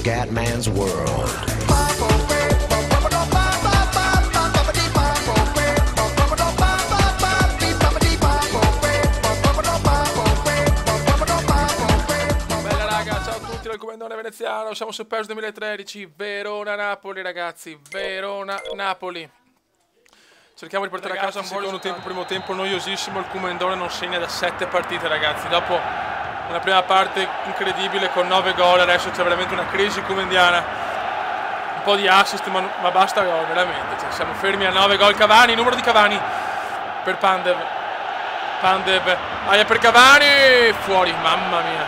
Scatman's World. Bella raga, ciao a tutti dal Comandone Veneziano, siamo su PES 2013, Verona-Napoli ragazzi, Verona-Napoli. Cerchiamo di portare a casa un secondo tempo, primo tempo noiosissimo, il Comandone non segna da 7 partite ragazzi, dopo una prima parte incredibile con 9 gol, adesso c'è veramente una crisi comendiana, un po' di assist ma basta gol veramente, cioè, siamo fermi a 9 gol. Cavani, numero di Cavani per Pandev, aia per Cavani, fuori, mamma mia.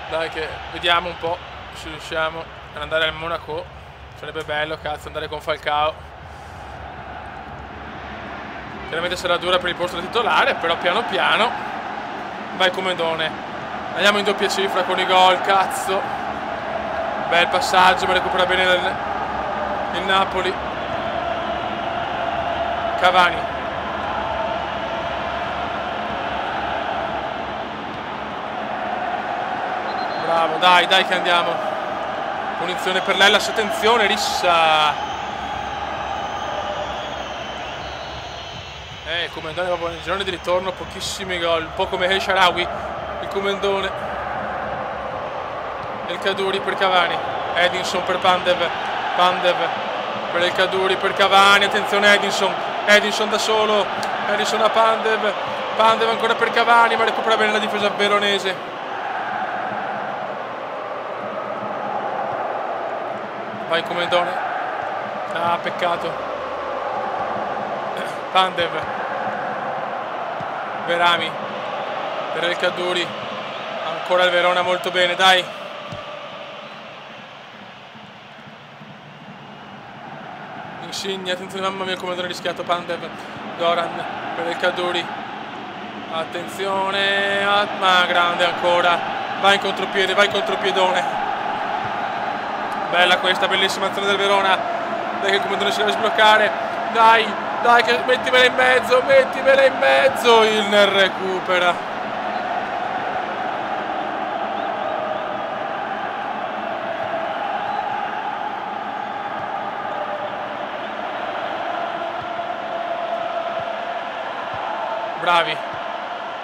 Dai che vediamo un po' se riusciamo ad andare al Monaco, sarebbe bello cazzo andare con Falcao. Chiaramente sarà dura per il posto da titolare, però piano piano. Vai Comendone, andiamo in doppia cifra con i gol, cazzo. Bel passaggio, ma recupera bene il Napoli. Cavani. Bravo, dai che andiamo. Punizione per l'Hellas, attenzione, Rissa. Comendone proprio nel girone di ritorno, pochissimi gol, un po' come El Shaarawy, il Comendone. El Kaddouri per Cavani, Edinson per Pandev per El Kaddouri per Cavani, attenzione Edinson da solo, Edinson a Pandev ancora per Cavani, ma recupera bene la difesa veronese. Vai Comendone, ah peccato. Pandev, Verami per El Kaddouri, ancora il Verona molto bene, dai. Insigne, attenzione, mamma mia come non è rischiato. Pandev, Goran per El Kaddouri, attenzione, ma grande ancora, vai in contropiede, vai contropiedone. Bella questa, bellissima azione del Verona, dai che il Comendone si deve sbloccare, dai che mettimela in mezzo, il ne recupera. Bravi,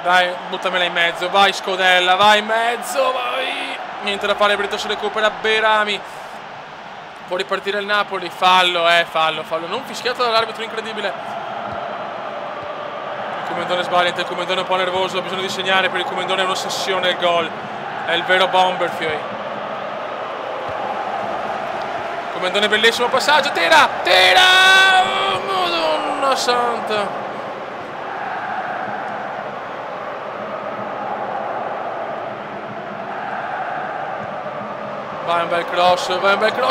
dai, buttamela in mezzo, vai Scodella, vai in mezzo, vai. Niente da fare, Brito si recupera, Berami. Può ripartire il Napoli, fallo, non fischiato dall'arbitro, incredibile. Il Comendone sbaglia, il Comendone è un po' nervoso, ha bisogno di segnare, per il Comendone è un'ossessione il gol, è il vero Bomberfioi. Comendone bellissimo passaggio, tira, oh, Madonna santa. Vai un bel cross,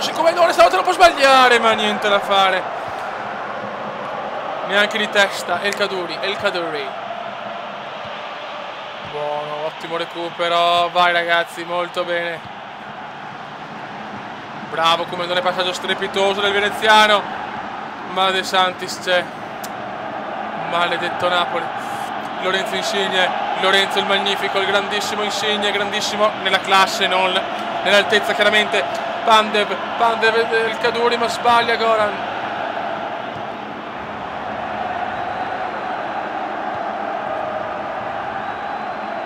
il Comendone stavolta non può sbagliare, ma niente da fare. Neanche di testa, El Kaddouri. Buono, ottimo recupero, vai ragazzi, molto bene. Bravo Comendone, passaggio strepitoso del veneziano. Ma De Santis c'è. Maledetto Napoli. Lorenzo Insigne, Lorenzo il magnifico, il grandissimo Insigne, grandissimo nella classe, non nell'altezza chiaramente. Pandev del Kaddouri, ma sbaglia Goran.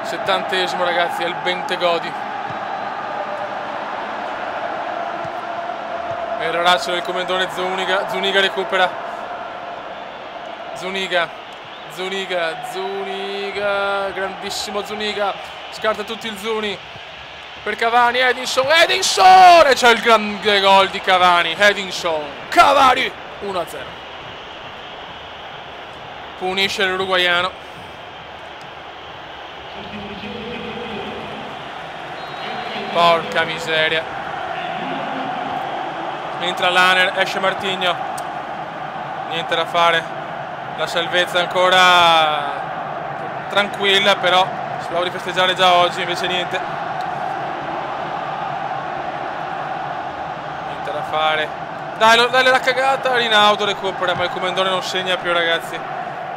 Settantesimo ragazzi, è il Bentegodi. Erroraccio del Comendone, Zuniga recupera. Zuniga, grandissimo Zuniga, scarta tutti il Zuni. Per Cavani, Edinson, e c'è il grande gol di Cavani, Cavani, 1-0. Punisce l'uruguaiano. Porca miseria. Entra Laner, esce Martigno. Niente da fare. La salvezza ancora tranquilla, però speravo di festeggiare già oggi, invece niente. Fare. Dai la cagata, Rinaudo recupera, ma il Comendone non segna più ragazzi.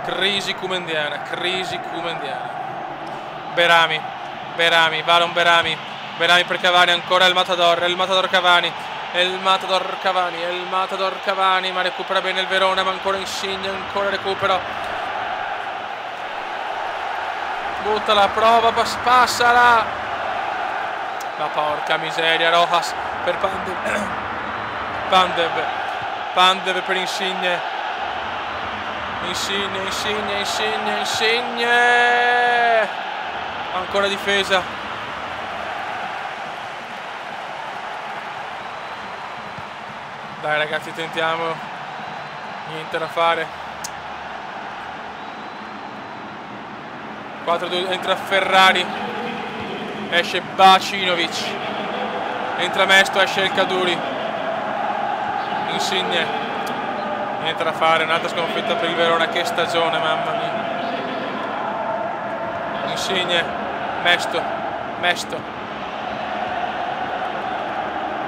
Crisi comendiana. Berami, Valon Berami per Cavani, ancora il Matador Cavani, ma recupera bene il Verona, ma ancora Insigne, ancora recupero, buttala, prova, passala, ma porca miseria, Rojas per Pandev per Insigne, ancora difesa, dai ragazzi, tentiamo, niente da fare. 4-2, entra Ferrari, esce Bacinovic, entra Mesto, esce il Kaduri, Insigne, niente da fare, un'altra sconfitta per il Verona, che stagione, mamma mia. Insigne, Mesto,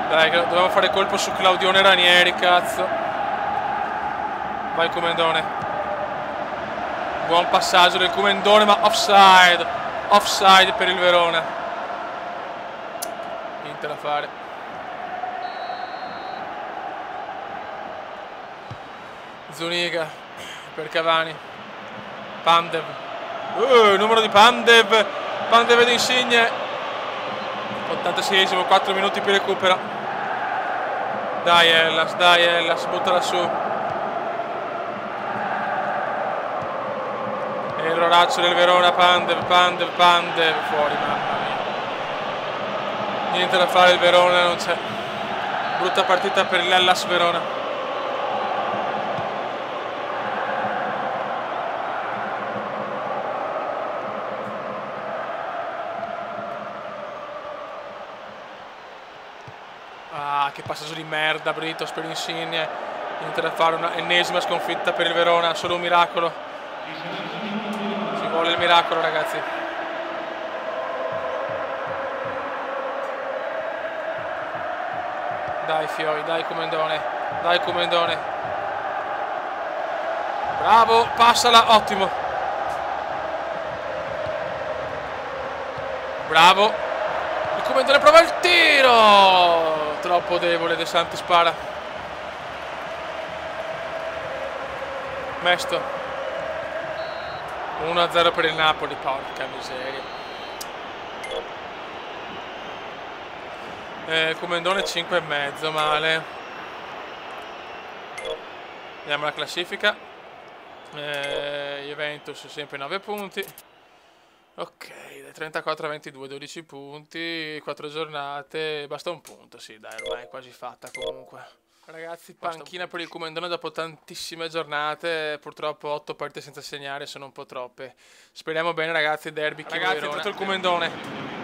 dai, dovevamo fare colpo su Claudione Ranieri, cazzo. Vai Comendone, buon passaggio del Comendone, ma offside per il Verona, niente da fare. Zuniga per Cavani, Pandev, numero di Pandev ed Insigne, 86esimo, 4 minuti più recupero. Dai Ellas, buttala su. Erroraccio del Verona, Pandev, fuori, mamma mia. Niente da fare, il Verona non c'è. Brutta partita per l'Hellas Verona. Che passaggio di merda, Britos per Insigne, niente da fare, una ennesima sconfitta per il Verona, solo un miracolo, ci vuole il miracolo ragazzi. Dai Fioi, dai Comendone, bravo, passala, ottimo, bravo, il Comendone prova il tiro, troppo debole, De Santi spara. Mesto, 1-0 per il Napoli, porca miseria. Comendone 5,5, male. Vediamo la classifica. Juventus sempre 9 punti. Ok, dai 34 a 22, 12 punti, 4 giornate, basta un punto, sì dai, ormai è quasi fatta comunque. Ragazzi, panchina per il Comendone dopo tantissime giornate, purtroppo 8 partite senza segnare sono un po' troppe. Speriamo bene ragazzi, derby, ragazzi, è entrato il Comendone.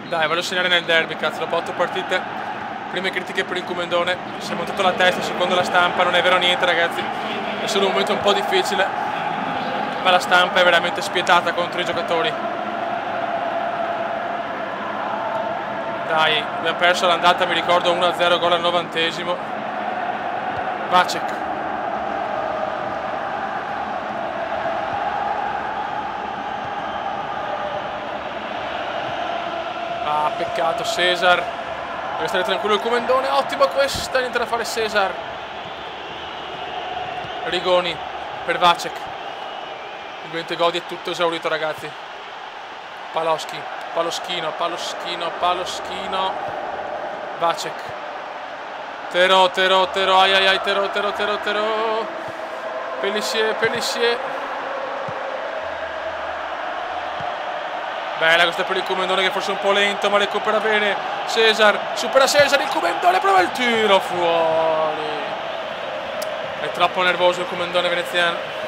Dai, voglio segnare nel derby, cazzo, dopo 8 partite, prime critiche per il Comendone, si è montato la testa secondo la stampa, non è vero niente ragazzi, è solo un momento un po' difficile, ma la stampa è veramente spietata contro i giocatori. Dai, abbiamo perso l'andata, mi ricordo 1-0, gol al 90esimo. Vacek. Ah, peccato, Cesar. Deve stare tranquillo il Comendone, ottima questa, niente da fare Cesar. Rigoni per Vacek. Il 20 godi è tutto esaurito ragazzi. Paloschino, Vacek, Tero, ai, Tero, Pellissier, bella questa per il Comendone che forse è un po' lento ma recupera bene, supera Cesar, il Comendone prova il tiro, fuori, è troppo nervoso il Comendone veneziano.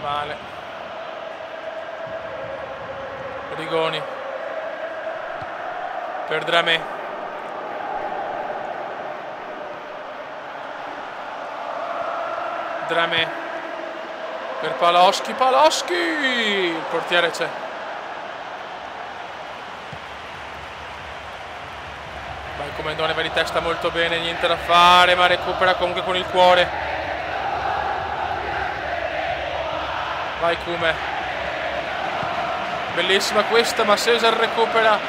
Male. Rigoni per Dramé. Per Paloschi, il portiere c'è. Ma il Comendone va di testa molto bene, niente da fare, ma recupera comunque con il cuore. Vai Cume. Bellissima questa, ma Cesar recupera.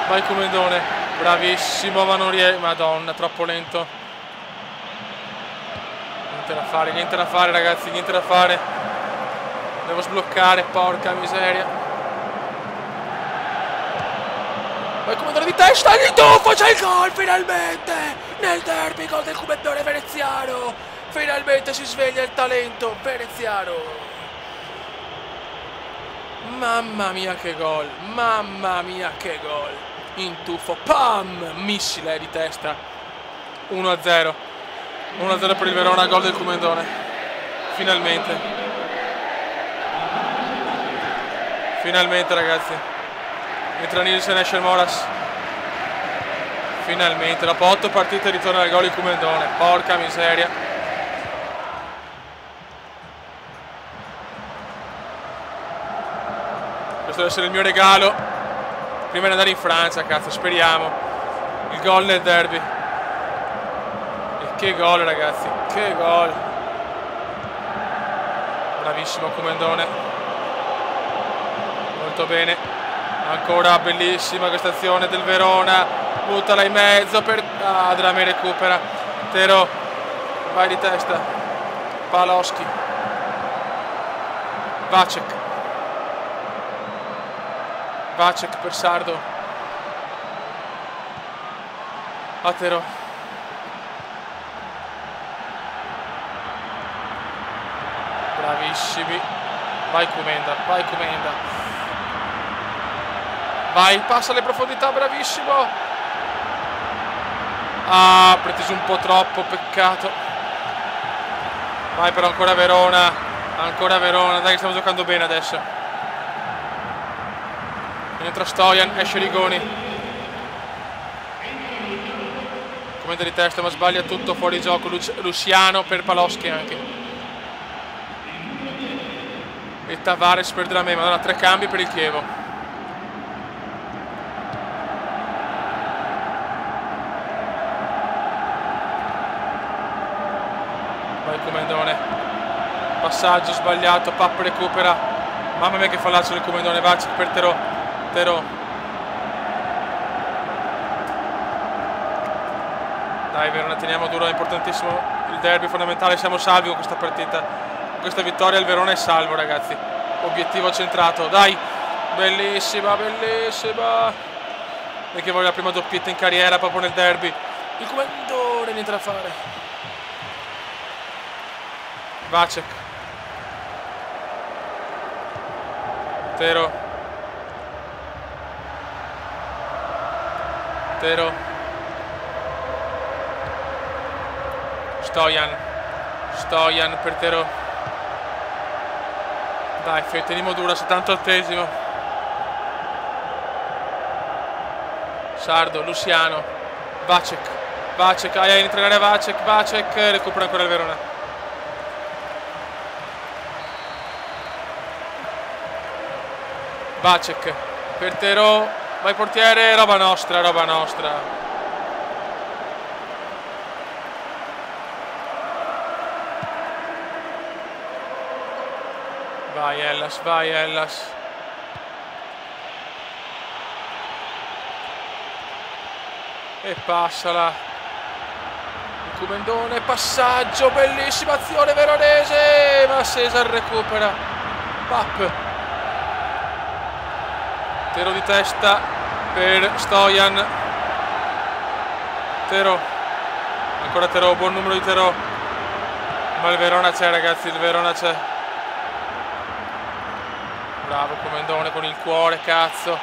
Vai Comendone. Bravissimo, ma non riesce. Madonna, troppo lento. Niente da fare ragazzi, niente da fare. Devo sbloccare, porca miseria. Vai Comendone di testa, di tuffo, c'è il gol finalmente! Nel derby, gol del Comendone veneziano! Finalmente si sveglia il talento veneziano! Mamma mia che gol! Mamma mia che gol! In tuffo, pam! Missile di testa. 1-0. 1-0 per il Verona, gol del Comendone. Finalmente. Finalmente ragazzi. Entra Nielsen, esce Moras. Finalmente, dopo 8 partite ritorna al gol il Comendone. Porca miseria. Questo deve essere il mio regalo prima di andare in Francia, cazzo, speriamo. Il gol nel derby. E che gol ragazzi, che gol. Bravissimo Comendone. Molto bene. Ancora bellissima questa azione del Verona. Buttala in mezzo per... Ah, Drame recupera. Tero. Vai di testa. Paloschi. Vacek. Vacek per Sardo. Atero. Bravissimi. Vai Comenda, vai Comenda. Vai, passa alle profondità, bravissimo. Ah, preteso un po' troppo, peccato. Vai però ancora Verona. Ancora Verona, dai che stiamo giocando bene adesso. Entra Stojan, esce Rigoni. Commenta di testa ma sbaglia tutto, fuori gioco. Luciano per Paloschi anche. E Tavares per Dramé, madonna, 3 cambi per il Chievo. Vai Comendone. Passaggio sbagliato, Pap recupera. Mamma mia che fallaccio del Comendone, Vacek per Tero. Dai Verona, teniamo duro, è importantissimo il derby, fondamentale, siamo salvi con questa partita. Con questa vittoria il Verona è salvo ragazzi. Obiettivo centrato, dai. Bellissima, bellissima. E che voglio la prima doppietta in carriera proprio nel derby. Il Comendone, niente da fare. Vacek. Tero. Stojan per Tero. Dai, teniamo dura, 78esimo. Sardo, Luciano, Vacek, a entrare Vacek, recupera ancora il Verona. Vacek per Tero. Vai portiere, roba nostra. Vai Ellas. E passala. Il Comendone, passaggio, bellissima azione veronese. Ma Cesar recupera. Pap. Tero di testa per Stojan. Tero. Ancora Tero, buon numero di Tero. Ma il Verona c'è ragazzi, il Verona c'è. Bravo Comendone con il cuore, cazzo.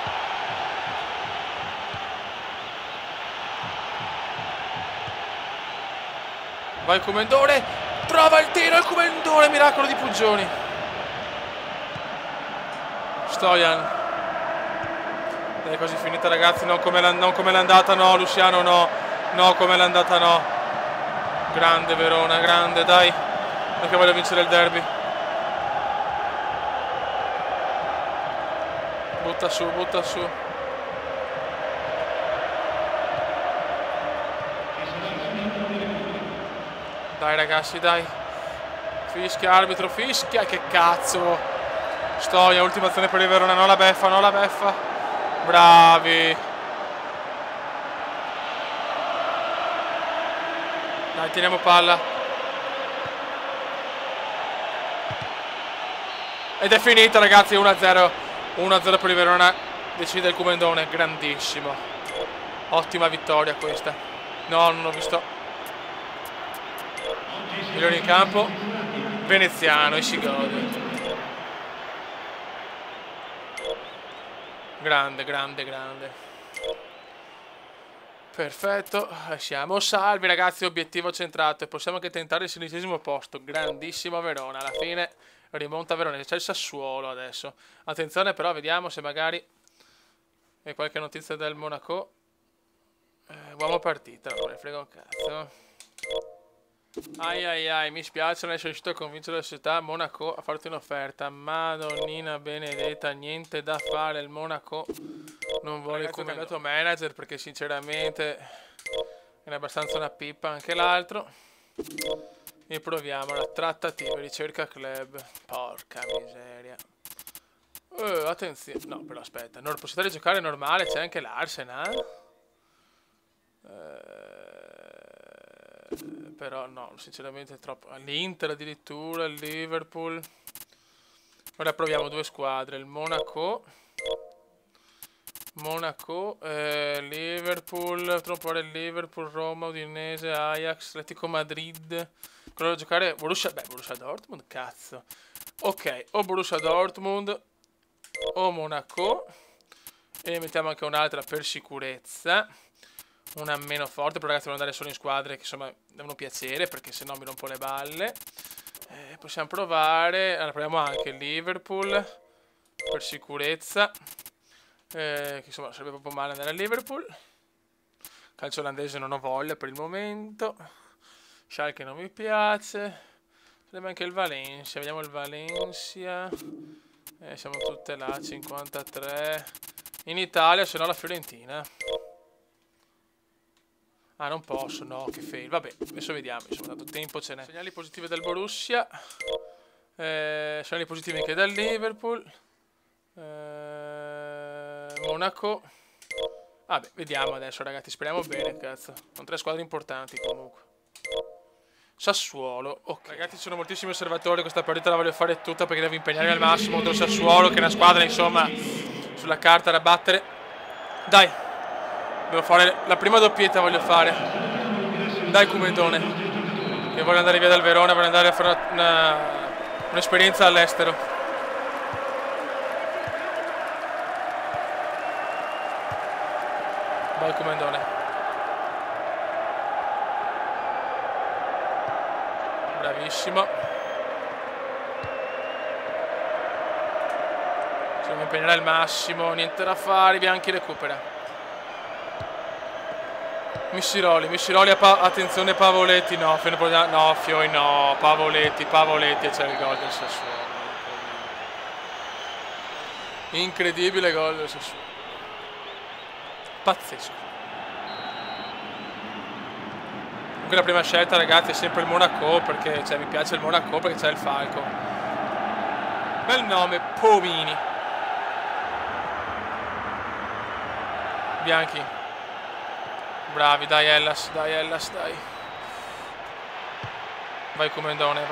Vai Comendone. Trova il tiro il Comendone, miracolo di Puggioni. Stojan. È quasi finita ragazzi, non come l'è andata, no Luciano, no come l'è andata, no. Grande Verona, grande, dai, perché voglio vincere il derby. Butta su. Dai ragazzi, dai. Fischia, arbitro, fischia. Che cazzo. Stoia, ultima azione per il Verona. No la beffa, no la beffa. Bravi. Dai, teniamo palla. Ed è finita, ragazzi, 1-0. 1-0 per il Verona. Decide il Comendone, grandissimo. Ottima vittoria questa. No, non ho visto. Migliore in campo. Veneziano e si gode. Grande, grande, grande. Perfetto, siamo salvi, ragazzi, obiettivo centrato e possiamo anche tentare il 16° posto. Grandissimo Verona, alla fine rimonta Verona, c'è il Sassuolo adesso. Attenzione però, vediamo se magari è qualche notizia del Monaco. Uomo partita, non me ne frega un cazzo. Ai ai ai, mi spiace, non sei riuscito a convincere la società Monaco a farti un'offerta. Madonnina benedetta, niente da fare, il Monaco non vuole il cambiato manager perché sinceramente è abbastanza una pippa anche l'altro. E proviamo la trattativa, ricerca club. Porca miseria. Attenzione, no però aspetta, possibilità di giocare normale, c'è anche l'Arsenal. Però no, sinceramente è troppo. L'Inter addirittura, il Liverpool. Ora proviamo due squadre, il Monaco, Liverpool, potremmo provare il Liverpool, Roma, Udinese, Ajax, Atletico Madrid. Quello da giocare Borussia Dortmund, cazzo. Ok, o Borussia Dortmund o Monaco. E mettiamo anche un'altra per sicurezza. Una meno forte, però ragazzi devo andare solo in squadre che insomma devono piacere, perché sennò mi rompo le balle. Possiamo provare, allora proviamo anche il Liverpool per sicurezza, che insomma sarebbe proprio male andare a Liverpool. Calcio olandese non ho voglia per il momento. Schalke non mi piace. Sarebbe anche il Valencia, vediamo il Valencia. Siamo tutte là, 53. In Italia, se no la Fiorentina. Ah, non posso, no, che fail. Vabbè, adesso vediamo, insomma, tanto tempo ce n'è. Segnali positivi del Borussia. Segnali positivi anche dal Liverpool. Monaco. Vabbè, vediamo adesso, ragazzi, speriamo bene, cazzo. Sono tre squadre importanti, comunque. Sassuolo, ok. Ragazzi, ci sono moltissimi osservatori, questa partita la voglio fare tutta perché devo impegnarmi al massimo contro il Sassuolo, che è una squadra, insomma, sulla carta da battere. Dai. Devo fare la prima doppietta, voglio fare. Dai Comendone, che voglio andare via dal Verona, voglio andare a fare un'esperienza all'estero. Vai Comendone. Bravissimo. Ci devo impegnare al massimo, niente da fare, Bianchi recupera. Missiroli, attenzione Pavoletti, no, Fioi no, Pavoletti e c'è il gol del Sassuolo. Incredibile gol del Sassuolo. Pazzesco. Comunque la prima scelta, ragazzi, è sempre il Monaco, perché mi piace il Monaco perché c'è il Falco. Bel nome, Pomini. Bianchi. Bravi, dai Hellas, dai. Vai Comendone.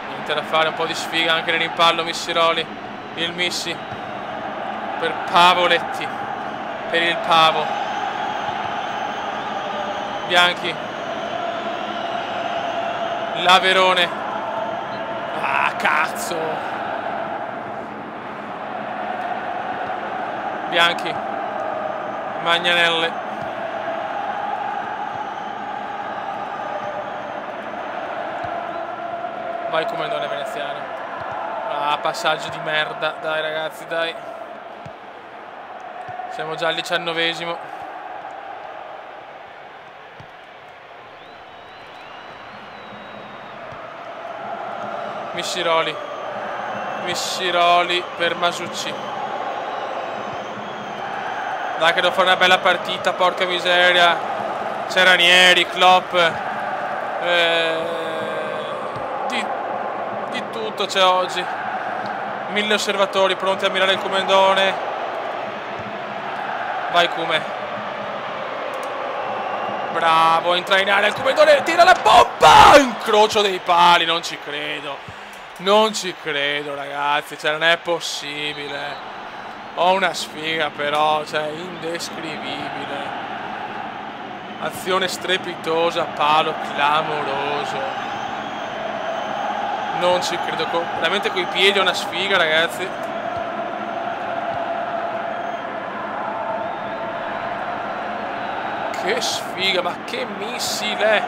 Niente da fare, un po' di sfiga anche nel rimpallo, Missiroli. Il Missi. Per Pavoletti. Per il Pavo. Bianchi. Laverone. Ah, cazzo. Bianchi, Magnanelle, vai Comendone veneziano. Ah, passaggio di merda, dai ragazzi, dai. Siamo già al 19°. Missiroli per Masucci. Dai che devo fare una bella partita, porca miseria. c'è Ranieri, Klopp, di tutto c'è oggi. 1000 osservatori pronti a mirare il Comendone. Vai Kume. Bravo, entra in area il Comendone, tira la bomba! Incrocio dei pali, non ci credo. Non ci credo ragazzi, cioè non è possibile. Ho una sfiga però, cioè indescrivibile. Azione strepitosa, palo clamoroso. Non ci credo, veramente coi piedi è una sfiga ragazzi. Che sfiga, ma che missile.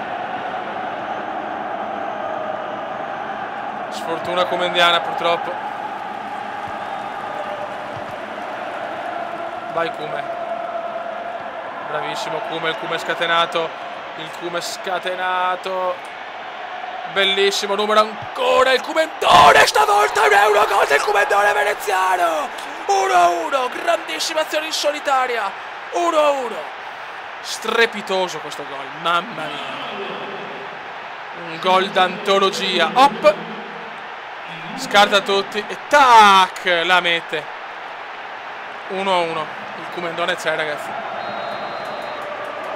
Sfortuna comendiana purtroppo. Vai Kume. Bravissimo Kume, il Kume scatenato. Il Kume scatenato. Bellissimo numero ancora. Il Comendone, stavolta è un gol del Comendone veneziano. 1-1, grandissima azione in solitaria. 1-1. Strepitoso questo gol, mamma mia. Un gol d'antologia. Hop. Scarta tutti e tac, la mette. 1-1. Il Comendone c'è ragazzi.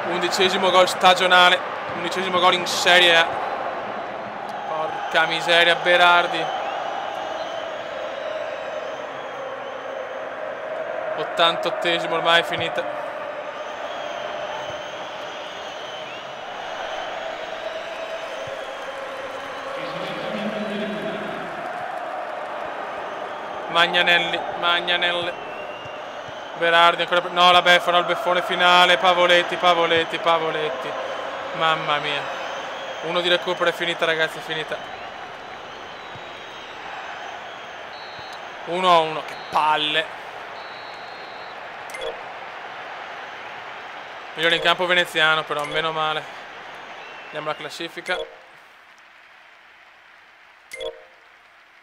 11° gol stagionale, 11° gol in Serie A. Porca miseria, Berardi. 88° ormai è finita. Magnanelli. Berardi ancora. No, la beffano al beffone finale. Pavoletti. Mamma mia. Uno di recupero, è finita ragazzi, è finita. 1-1, che palle. Migliore in campo veneziano però, meno male. Andiamo alla classifica.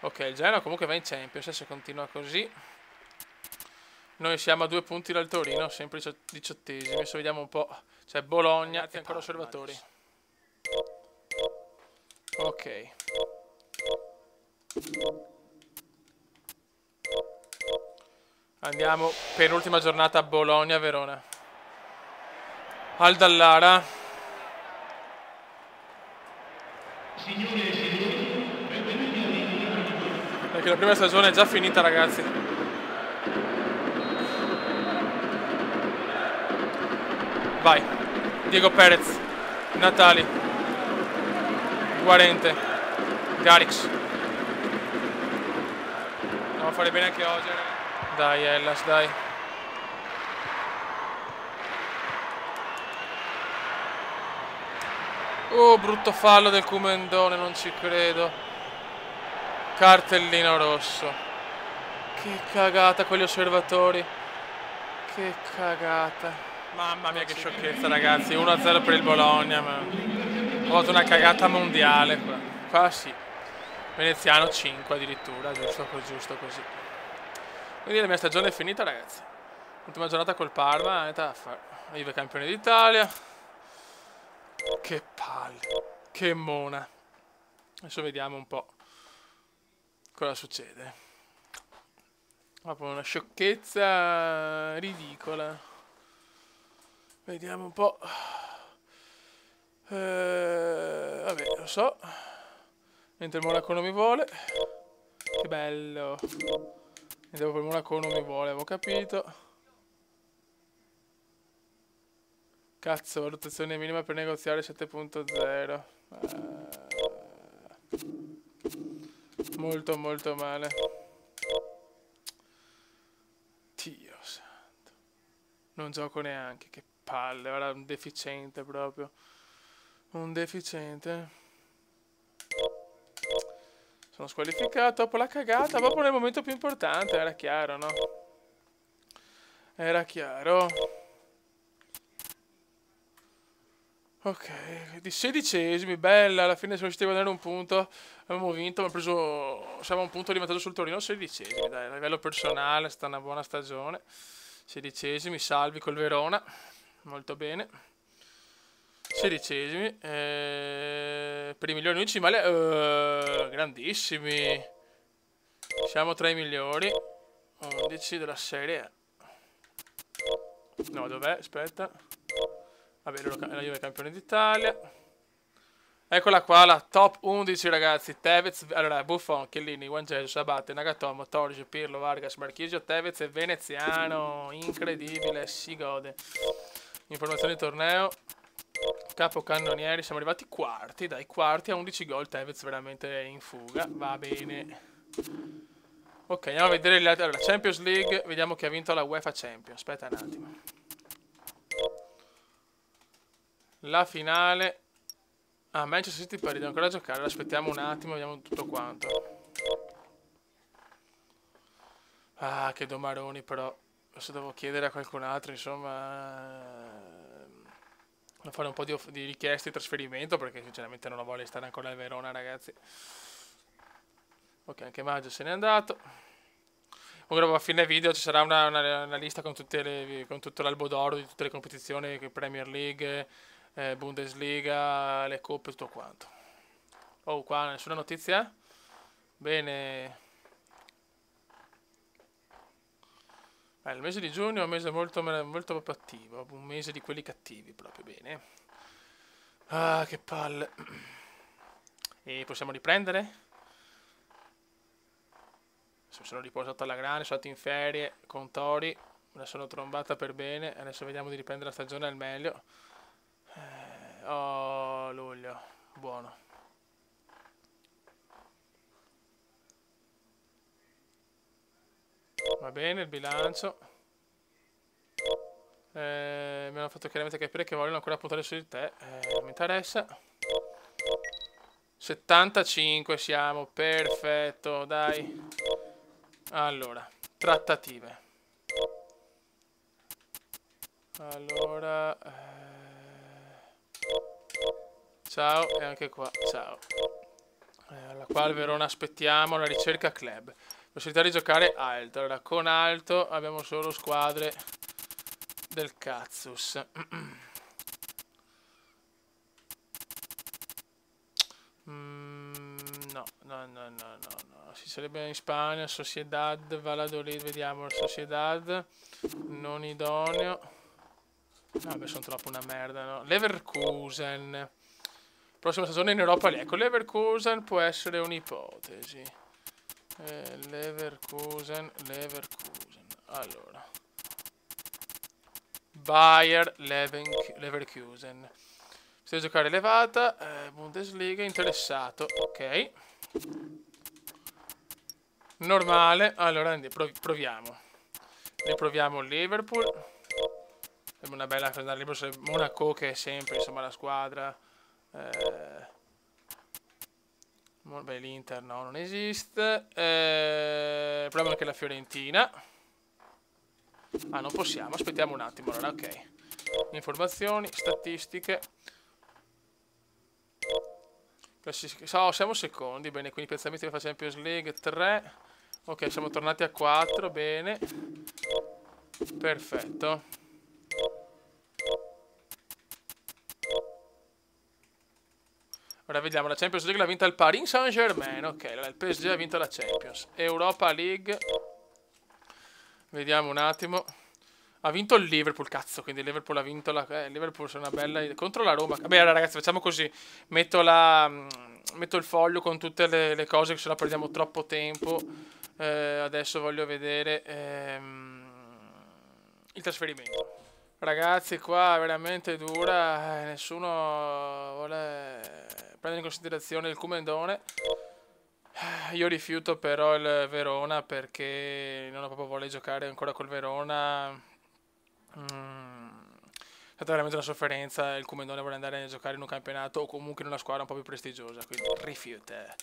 Ok, il Genoa comunque va in Champions se continua così. Noi siamo a 2 punti dal Torino, sempre 18esimi. Adesso vediamo un po'. C'è Bologna, ragazzi, ancora osservatori. Ok. Andiamo per l'ultima giornata a Bologna-Verona. Al Dallara. Perché la prima stagione è già finita ragazzi. Vai, Diego Perez, Natali, Guarente, Garix. Andiamo a fare bene anche oggi, ragazzi. Dai Hellas, dai. Oh, brutto fallo del Comendone, non ci credo. Cartellino rosso. Che cagata con gli osservatori. Che cagata. Mamma mia che sciocchezza ragazzi, 1-0 per il Bologna, ma ho fatto una cagata mondiale qua. Qua sì. Veneziano 5 addirittura, giusto così. Quindi la mia stagione è finita ragazzi. Ultima giornata col Parma, Juve campione d'Italia. Che palle, che mona. Adesso vediamo un po' cosa succede. Proprio una sciocchezza ridicola. Vediamo un po'. Vabbè, lo so. Mentre il Monaco non mi vuole. Che bello. Mentre il Monaco non mi vuole, avevo capito. Cazzo, valutazione minima per negoziare 7.0. Molto molto male. Dio santo. Non gioco neanche, che palle, ora un deficiente proprio. Un deficiente. Sono squalificato dopo la cagata, proprio nel momento più importante, era chiaro, no? Era chiaro. Ok, di 16esimi, bella, alla fine siamo riusciti a guadagnare un punto, abbiamo vinto, abbiamo preso, siamo a un punto di vantaggio sul Torino, 16esimi, dai, a livello personale, è stata una buona stagione, 16esimi, salvi col Verona, molto bene. 16esimi. Per i migliori 11 male. Grandissimi. Siamo tra i migliori. 11 della Serie A. No, dov'è? Aspetta. Vabbè, la Juve è campione d'Italia. Eccola qua, la top 11 ragazzi. Tevez, allora Buffon, Chiellini, Juan Jesus, Abate, Nagatomo, Torres, Pirlo, Vargas, Marchisio, Tevez e Veneziano. Incredibile, si gode. Informazioni di torneo. Capocannonieri, siamo arrivati quarti, dai, quarti a 11 gol. Tevez veramente in fuga, va bene. Ok, andiamo a vedere le altre. Allora, Champions League, vediamo chi ha vinto la UEFA Champions. Aspetta un attimo. La finale. Ah, Manchester City Paris, devo ancora giocare. Allora, aspettiamo un attimo, vediamo tutto quanto. Ah, che domaroni però. Adesso devo chiedere a qualcun altro, insomma. Devo fare un po' di richieste di trasferimento perché sinceramente non ho voglia di stare ancora al Verona, ragazzi. Ok, anche Maggio se n'è andato. Comunque a fine video ci sarà una lista con tutto l'albo d'oro di tutte le competizioni, Premier League, Bundesliga, le coppe, tutto quanto. Oh, qua nessuna notizia? Bene. Il mese di giugno è un mese molto proprio attivo, un mese di quelli cattivi, proprio bene. Ah, che palle. E possiamo riprendere? Sono riposato alla grande, sono stato in ferie con Tori, me la sono trombata per bene, adesso vediamo di riprendere la stagione al meglio. Oh, luglio, buono. Va bene, il bilancio. Mi hanno fatto chiaramente capire che vogliono ancora puntare su di te, non mi interessa. 75 siamo, perfetto, dai. Allora, trattative. Allora, ciao, e anche qua, ciao. Allora, qua al Verona aspettiamo la ricerca club. Possibilità di giocare alto. Allora, con alto abbiamo solo squadre del Cazzus. No. Si sarebbe in Spagna, Sociedad, Valladolid, vediamo, Sociedad, non idoneo. No, beh, sono troppo una merda, no? Leverkusen. Prossima stagione in Europa League. Ecco, Leverkusen può essere un'ipotesi. Leverkusen. Allora. Bayer Leverkusen. Se giocare elevata, Bundesliga, interessato, ok. Normale, allora proviamo. Riproviamo Liverpool. È una bella andare libero su Monaco che è sempre, insomma, la squadra. Beh, l'Inter no, non esiste. Proviamo anche la Fiorentina. Ah, non possiamo, aspettiamo un attimo, allora, ok. Informazioni, statistiche. Siamo secondi, bene, quindi piazzamenti per la Champions League 3. Ok, siamo tornati a 4, bene. Perfetto. Ora vediamo, la Champions League l'ha vinta il Paris Saint-Germain. Ok, allora il PSG ha vinto la Champions. Europa League. Vediamo un attimo. Ha vinto il Liverpool, cazzo, quindi il Liverpool ha vinto la... il Liverpool è una bella... contro la Roma. Vabbè, allora ragazzi, facciamo così. Metto il foglio con tutte le cose, che se no perdiamo troppo tempo. Adesso voglio vedere il trasferimento. Ragazzi, qua è veramente dura. Nessuno vuole prendere in considerazione il Cumendone. Io rifiuto però il Verona perché non ho proprio voglia di giocare ancora col Verona. È stata veramente una sofferenza. Il Cumendone vuole andare a giocare in un campionato o comunque in una squadra un po' più prestigiosa, quindi rifiuta.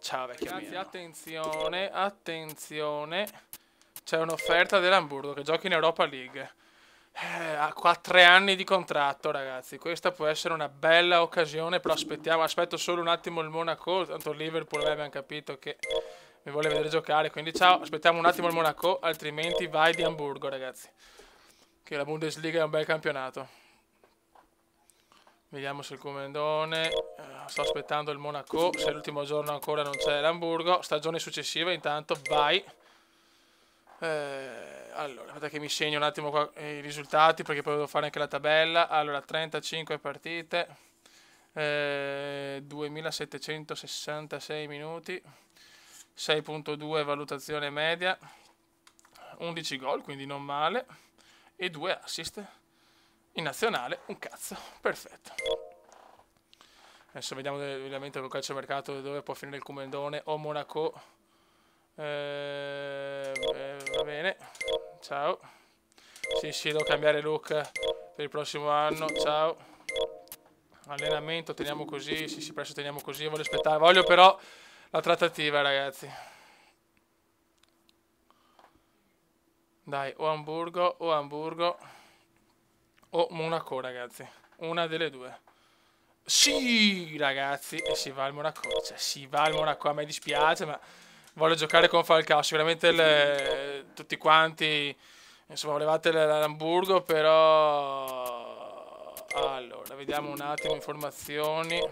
Ciao vecchio mio. Ragazzi, attenzione, c'è un'offerta dell'Hamburgo che gioca in Europa League. Ha 4 anni di contratto, ragazzi. Questa può essere una bella occasione, però aspetto solo un attimo il Monaco. Tanto il Liverpool abbiamo capito che mi vuole vedere giocare, quindi ciao, aspettiamo un attimo il Monaco, altrimenti vai di Hamburgo, ragazzi. Che la Bundesliga è un bel campionato. Vediamo se il Comendone, sto aspettando il Monaco, se l'ultimo giorno ancora non c'è l'Amburgo, stagione successiva intanto, vai. Allora, aspetta che mi segno un attimo qua i risultati perché poi devo fare anche la tabella. Allora, 35 partite, 2766 minuti, 6.2 valutazione media, 11 gol, quindi non male, e 2 assist. In nazionale, un cazzo, perfetto. Adesso vediamo ovviamente col calciomercato dove può finire il Comendone o Monaco. Va bene, ciao. Sì, devo cambiare look per il prossimo anno, ciao. Allenamento, teniamo così, sì, presto teniamo così, voglio però la trattativa, ragazzi. Dai, o Amburgo o Monaco, ragazzi, una delle due. Sì, ragazzi, e si va al Monaco, cioè si va al Monaco, a me dispiace, ma voglio giocare con Falcao, sicuramente tutti quanti, insomma, volevate l'Amburgo, però... Allora, vediamo un attimo, informazioni,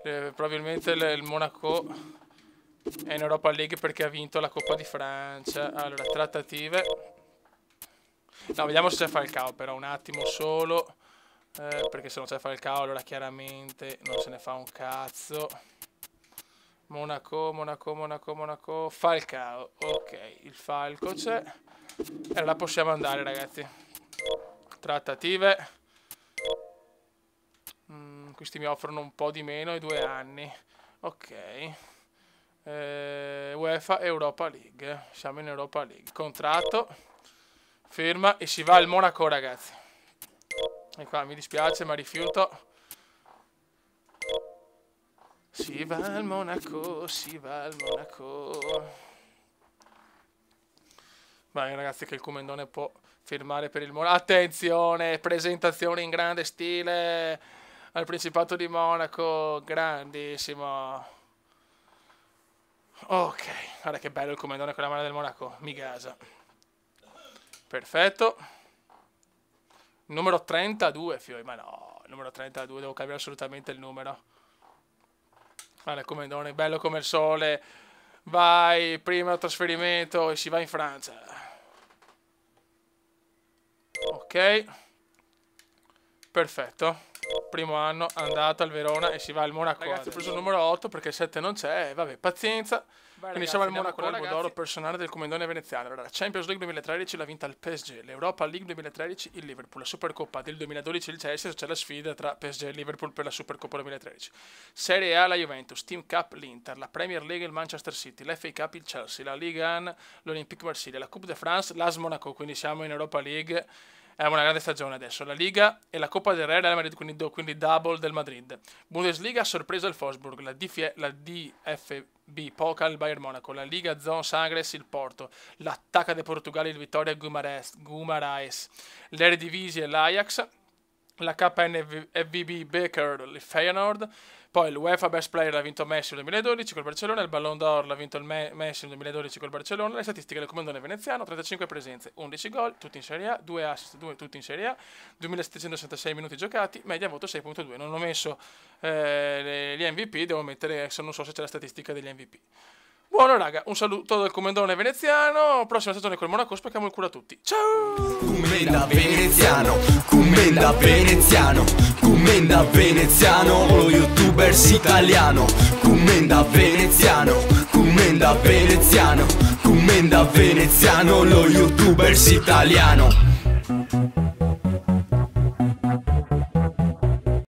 probabilmente il Monaco è in Europa League perché ha vinto la Coppa di Francia. Allora, trattative... No, vediamo se c'è Falcao, però un attimo solo, perché se non c'è Falcao allora chiaramente non se ne fa un cazzo. Monaco, Falcao, ok, il Falco c'è, e allora possiamo andare, ragazzi. Trattative, questi mi offrono un po' di meno, i 2 anni, ok. UEFA Europa League, siamo in Europa League, contratto. Firma e si va al Monaco, ragazzi. E qua mi dispiace ma rifiuto. Si va al Monaco, Vai, ragazzi, che il Comendone può firmare per il Monaco. Attenzione, presentazione in grande stile al Principato di Monaco, grandissimo. Ok, guarda che bello il Comendone con la mano del Monaco, mi gasa. Perfetto. Numero 32, fioi, ma no, numero 32, devo cambiare assolutamente il numero. Guarda il Comendone, bello come il sole. Vai, primo trasferimento e si va in Francia. Ok. Perfetto. Primo anno, andato al Verona e si va al Monaco. Ragazzi, ho preso il numero 8 perché il 7 non c'è, vabbè, pazienza. Quindi siamo al Monaco, l'albo d'oro personale del Comendone veneziano. Allora, la Champions League 2013 l'ha vinta il PSG, l'Europa League 2013 il Liverpool, la Supercoppa del 2012 il Chelsea, c'è la sfida tra PSG e Liverpool per la Supercoppa 2013. Serie A la Juventus, Team Cup l'Inter, la Premier League il Manchester City, la FA Cup il Chelsea, la Ligue 1 l'Olympique Marseille, la Coupe de France l'AS Monaco, quindi siamo in Europa League. È una grande stagione adesso. La Liga e la Coppa del Re Real Madrid, quindi double del Madrid. Bundesliga a sorpresa il Wolfsburg, la DFB Pokal il Bayern Monaco, la Liga Zone Sagres il Porto, l'Attacca de Portugal il Vitória Guimarães, l'Eredivisie l'Ajax, la KNVB Beker il Feyenoord, poi l'UEFA Best Player l'ha vinto Messi nel 2012 col Barcellona, il Ballon d'Or l'ha vinto il Messi nel 2012 col Barcellona, le statistiche del Comendone veneziano, 35 presenze, 11 gol, tutti in Serie A, 2 assist, 2 tutti in Serie A, 2766 minuti giocati, media voto 6.2, non ho messo gli MVP, devo mettere, non so se c'è la statistica degli MVP. Buono raga, un saluto dal Comendone veneziano, prossima stagione col Monaco, spacchiamo il culo a tutti. Ciao! Commenda veneziano, commenda veneziano, commenda veneziano, lo youtubers italiano. Commenda veneziano, commenda veneziano, commenda veneziano, lo youtubers italiano.